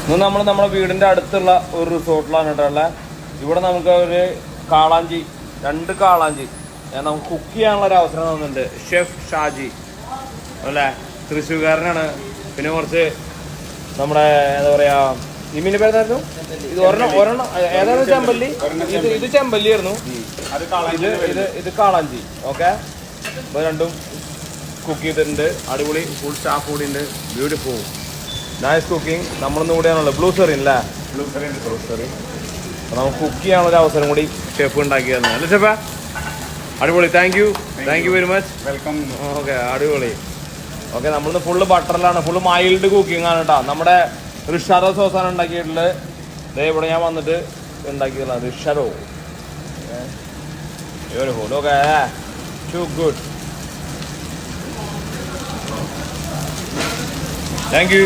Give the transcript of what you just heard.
ഇന്ന് നമ്മൾ നമ്മുടെ വീടിൻ്റെ അടുത്തുള്ള ഒരു റിസോർട്ടിലാണ് കേട്ടോ. ഇവിടെ നമുക്ക് ഒരു കാളാഞ്ചി, 2 കാളാഞ്ചി നമുക്ക് കുക്ക് ചെയ്യാനുള്ള ഒരു അവസരം തന്നിട്ടുണ്ട്. ഷെഫ് ഷാജി അല്ലേ, തൃശ്ശൂർക്കാരനാണ്. പിന്നെ കുറച്ച് നമ്മുടെ എന്താ പറയാ, ഈ മീനിന്റെ പേരായിരുന്നു ഇത്, ഒരെണ്ണം ഏതായിരുന്നു ചെമ്പല്ലി, ഇത് ചെമ്പല്ലി ആയിരുന്നു, ഇത് കാളാഞ്ചി. ഓക്കെ, ഇപ്പൊ രണ്ടും കുക്ക് ചെയ്തിട്ടുണ്ട്. അടിപൊളി, ഫുൾ സ്റ്റാഫ് കൂടി ഉണ്ട്. Beautiful, nice cooking. നമ്മളിന്ന് കൂടെയാണല്ലോ ബ്ലൂ സെറിൻ അല്ലേ, ബ്ലൂ സെറിൻ. അപ്പോൾ നമുക്ക് കുക്ക് ചെയ്യാനുള്ള ഒരു അവസരം കൂടി ഷെഫ് ഉണ്ടാക്കി തന്നു അല്ലേ ഷെഫ? അടിപൊളി, thank you very much, welcome. Okay, അടിപൊളി. ഓക്കെ, നമ്മളിന്ന് ഫുള്ള് ബട്ടറിലാണ്, ഫുള്ള് മൈൽഡ് കുക്കിംഗ് ആണ് കേട്ടോ. നമ്മുടെ റിഷാറോ സോസാണ് ഉണ്ടാക്കിയിട്ടുള്ളത്. ഇതേ ഇവിടെ ഞാൻ വന്നിട്ട് ഉണ്ടാക്കിയതാണ് റിഷാറോ. Okay, too good, thank U.